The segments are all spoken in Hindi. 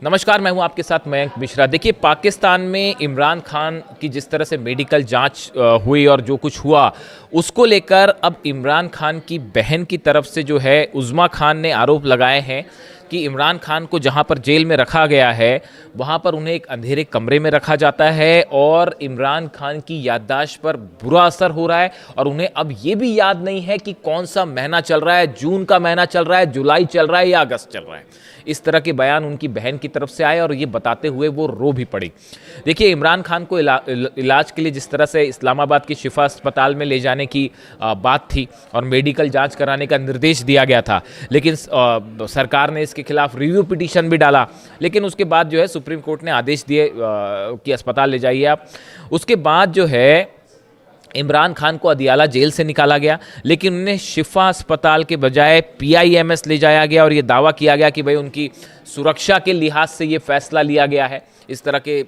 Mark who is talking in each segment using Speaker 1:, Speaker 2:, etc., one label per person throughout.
Speaker 1: नमस्कार, मैं हूं आपके साथ मयंक मिश्रा। देखिए, पाकिस्तान में इमरान खान की जिस तरह से मेडिकल जांच हुई और जो कुछ हुआ, उसको लेकर अब इमरान खान की बहन की तरफ से जो है उज़्मा खान ने आरोप लगाए हैं कि इमरान खान को जहां पर जेल में रखा गया है, वहां पर उन्हें एक अंधेरे कमरे में रखा जाता है और इमरान खान की याददाश्त पर बुरा असर हो रहा है और उन्हें अब ये भी याद नहीं है कि कौन सा महीना चल रहा है, जून का महीना चल रहा है, जुलाई चल रहा है या अगस्त चल रहा है। इस तरह के बयान उनकी बहन की तरफ से आए और ये बताते हुए वो रो भी पड़ी। देखिए, इमरान खान को इलाज के लिए जिस तरह से इस्लामाबाद की शिफा अस्पताल में ले जाने की बात थी और मेडिकल जांच कराने का निर्देश दिया गया था, लेकिन सरकार ने इसके खिलाफ रिव्यू पिटीशन भी डाला। लेकिन उसके बाद जो है सुप्रीम कोर्ट ने आदेश दिए कि अस्पताल ले जाइए आप। उसके बाद जो है इमरान खान को अदियाला जेल से निकाला गया, लेकिन उन्हें शिफा अस्पताल के बजाय PIMS ले जाया गया और ये दावा किया गया कि भाई उनकी सुरक्षा के लिहाज से ये फैसला लिया गया है। इस तरह के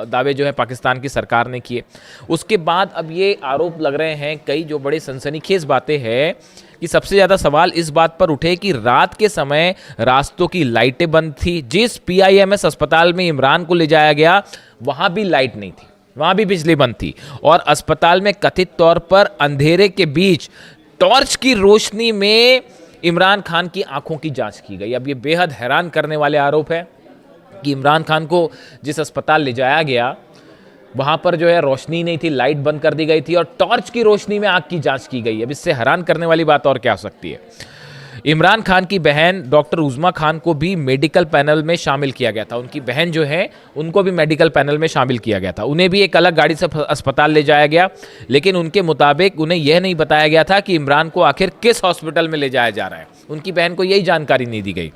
Speaker 1: दावे जो है पाकिस्तान की सरकार ने किए। उसके बाद अब ये आरोप लग रहे हैं कई जो बड़े सनसनीखेज बातें हैं कि सबसे ज़्यादा सवाल इस बात पर उठे कि रात के समय रास्तों की लाइटें बंद थी। जिस PIMS अस्पताल में इमरान को ले जाया गया वहाँ भी लाइट नहीं थी, वहां भी बिजली बंद थी और अस्पताल में कथित तौर पर अंधेरे के बीच टॉर्च की रोशनी में इमरान खान की आंखों की जांच की गई। अब ये बेहद हैरान करने वाले आरोप है कि इमरान खान को जिस अस्पताल ले जाया गया वहां पर जो है रोशनी नहीं थी, लाइट बंद कर दी गई थी और टॉर्च की रोशनी में आंख की जांच की गई। अब इससे हैरान करने वाली बात और क्या हो सकती है। इमरान खान की बहन डॉक्टर उज़्मा खान को भी मेडिकल पैनल में शामिल किया गया था। उनकी बहन जो है उनको भी मेडिकल पैनल में शामिल किया गया था। उन्हें भी एक अलग गाड़ी से अस्पताल ले जाया गया, लेकिन उनके मुताबिक उन्हें यह नहीं बताया गया था कि इमरान को आखिर किस हॉस्पिटल में ले जाया जा रहा है। उनकी बहन को यही जानकारी नहीं दी गई।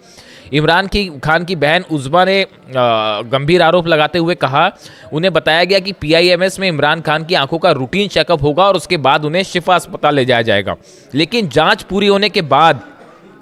Speaker 1: इमरान खान की बहन उज़्मा ने गंभीर आरोप लगाते हुए कहा, उन्हें बताया गया कि PIMS में इमरान खान की आंखों का रूटीन चेकअप होगा और उसके बाद उन्हें शिफा अस्पताल ले जाया जाएगा। लेकिन जांच पूरी होने के बाद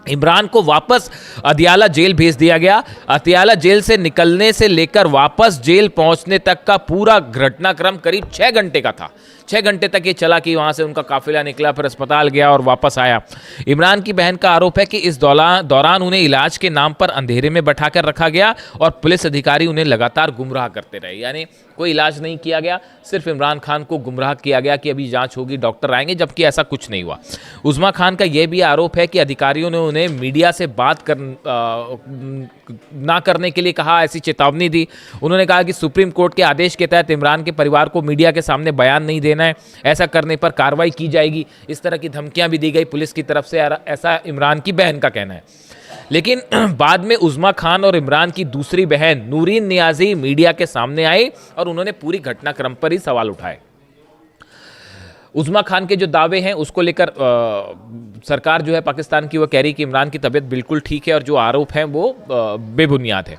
Speaker 1: इमरान को वापस अदियाला जेल भेज दिया गया। अदियाला जेल से निकलने से लेकर वापस जेल पहुंचने तक का पूरा घटनाक्रम करीब 6 घंटे का था। 6 घंटे तक ये चला कि वहां से उनका काफिला निकला, फिर अस्पताल गया और वापस आया। इमरान की बहन का आरोप है कि इस दौरान उन्हें इलाज के नाम पर अंधेरे में बैठाकर रखा गया और पुलिस अधिकारी उन्हें लगातार गुमराह करते रहे। यानी कोई इलाज नहीं किया गया, सिर्फ इमरान खान को गुमराह किया गया कि अभी जांच होगी, डॉक्टर आएंगे, जबकि ऐसा कुछ नहीं हुआ। उज़्मा खान का यह भी आरोप है कि अधिकारियों ने उन्हें मीडिया से बात ना करने के लिए कहा, ऐसी चेतावनी दी। उन्होंने कहा कि सुप्रीम कोर्ट के आदेश के तहत इमरान के परिवार को मीडिया के सामने बयान नहीं देना है, ऐसा करने पर कार्रवाई की जाएगी। इस तरह की धमकियां भी दी गई पुलिस की तरफ से, ऐसा इमरान की बहन का कहना है। लेकिन बाद में उज़्मा खान और इमरान की दूसरी बहन नूरीन नियाज़ी मीडिया के सामने आई और उन्होंने पूरी घटनाक्रम पर ही सवाल उठाए। उज़्मा खान के जो दावे हैं उसको लेकर सरकार जो है पाकिस्तान की, वो कह रही कि इमरान की तबीयत बिल्कुल ठीक है और जो आरोप हैं वो बेबुनियाद है।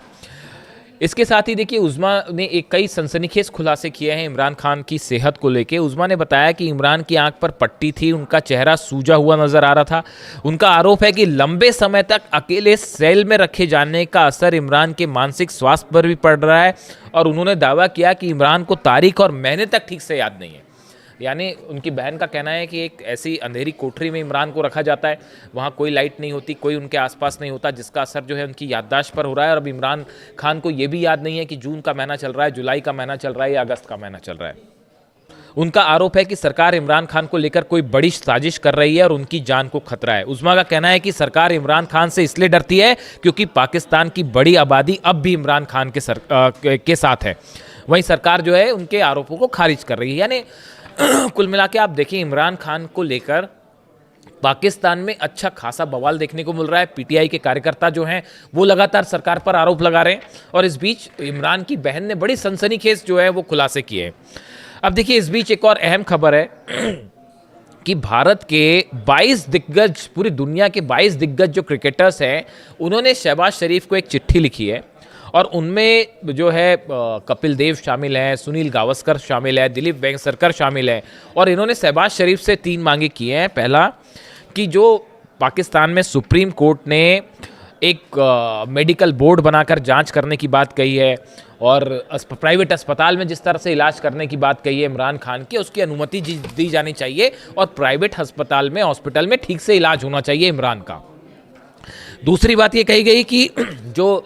Speaker 1: इसके साथ ही देखिए, उज़्मा ने एक कई सनसनीखेज खुलासे किए हैं इमरान खान की सेहत को लेकर। उज़्मा ने बताया कि इमरान की आंख पर पट्टी थी, उनका चेहरा सूजा हुआ नजर आ रहा था। उनका आरोप है कि लंबे समय तक अकेले सेल में रखे जाने का असर इमरान के मानसिक स्वास्थ्य पर भी पड़ रहा है और उन्होंने दावा किया कि इमरान को तारीख और महीने तक ठीक से याद नहीं है। यानी उनकी बहन का कहना है कि एक ऐसी अंधेरी कोठरी में इमरान को रखा जाता है, वहाँ कोई लाइट नहीं होती, कोई उनके आसपास नहीं होता, जिसका असर जो है उनकी याददाश्त पर हो रहा है। और अब इमरान खान को ये भी याद नहीं है कि जून का महीना चल रहा है, जुलाई का महीना चल रहा है या अगस्त का महीना चल रहा है। उनका आरोप है कि सरकार इमरान खान को लेकर कोई बड़ी साजिश कर रही है और उनकी जान को खतरा है। उज़्मा का कहना है कि सरकार इमरान खान से इसलिए डरती है क्योंकि पाकिस्तान की बड़ी आबादी अब भी इमरान खान के साथ है। वहीं सरकार जो है उनके आरोपों को खारिज कर रही है। यानी कुल मिला के आप देखिए, इमरान खान को लेकर पाकिस्तान में अच्छा खासा बवाल देखने को मिल रहा है। PTI के कार्यकर्ता जो हैं वो लगातार सरकार पर आरोप लगा रहे हैं और इस बीच इमरान की बहन ने बड़ी सनसनीखेज जो है वो खुलासे किए हैं। अब देखिए, इस बीच एक और अहम खबर है कि भारत के 22 दिग्गज, पूरी दुनिया के 22 दिग्गज जो क्रिकेटर्स हैं, उन्होंने शहबाज शरीफ को एक चिट्ठी लिखी है और उनमें जो है कपिल देव शामिल हैं, सुनील गावस्कर शामिल है, दिलीप वेंगसरकर शामिल है और इन्होंने शहबाज शरीफ से 3 मांगे की हैं। पहला कि जो पाकिस्तान में सुप्रीम कोर्ट ने एक मेडिकल बोर्ड बनाकर जांच करने की बात कही है और प्राइवेट अस्पताल में जिस तरह से इलाज करने की बात कही है इमरान खान की, उसकी अनुमति दी जानी चाहिए और प्राइवेट अस्पताल में, हॉस्पिटल में ठीक से इलाज होना चाहिए इमरान का। दूसरी बात ये कही गई कि जो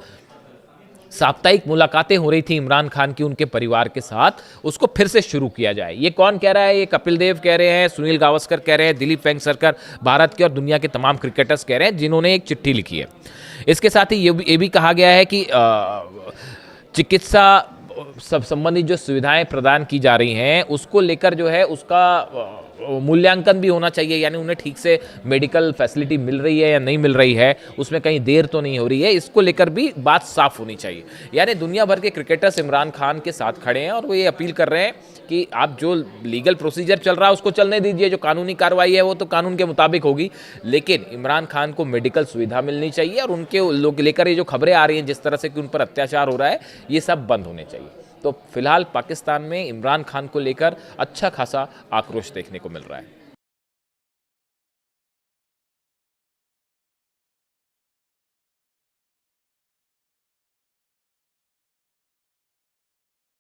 Speaker 1: साप्ताहिक मुलाकातें हो रही थी इमरान खान की उनके परिवार के साथ, उसको फिर से शुरू किया जाए। ये कौन कह रहा है? ये कपिल देव कह रहे हैं, सुनील गावस्कर कह रहे हैं, दिलीप वेंगसरकर, भारत के और दुनिया के तमाम क्रिकेटर्स कह रहे हैं, जिन्होंने एक चिट्ठी लिखी है। इसके साथ ही ये भी कहा गया है कि चिकित्सा सब संबंधित जो सुविधाएं प्रदान की जा रही हैं उसको लेकर जो है उसका मूल्यांकन भी होना चाहिए, यानी उन्हें ठीक से मेडिकल फैसिलिटी मिल रही है या नहीं मिल रही है, उसमें कहीं देर तो नहीं हो रही है, इसको लेकर भी बात साफ होनी चाहिए। यानी दुनिया भर के क्रिकेटर्स इमरान खान के साथ खड़े हैं और वो ये अपील कर रहे हैं कि आप जो लीगल प्रोसीजर चल रहा है उसको चलने दीजिए, जो कानूनी कार्रवाई है वो तो कानून के मुताबिक होगी, लेकिन इमरान खान को मेडिकल सुविधा मिलनी चाहिए और उनके लोग लेकर ये जो खबरें आ रही हैं जिस तरह से कि उन पर अत्याचार हो रहा है, ये सब बंद होने चाहिए। तो फिलहाल पाकिस्तान में इमरान खान को लेकर अच्छा खासा आक्रोश देखने को मिल रहा है।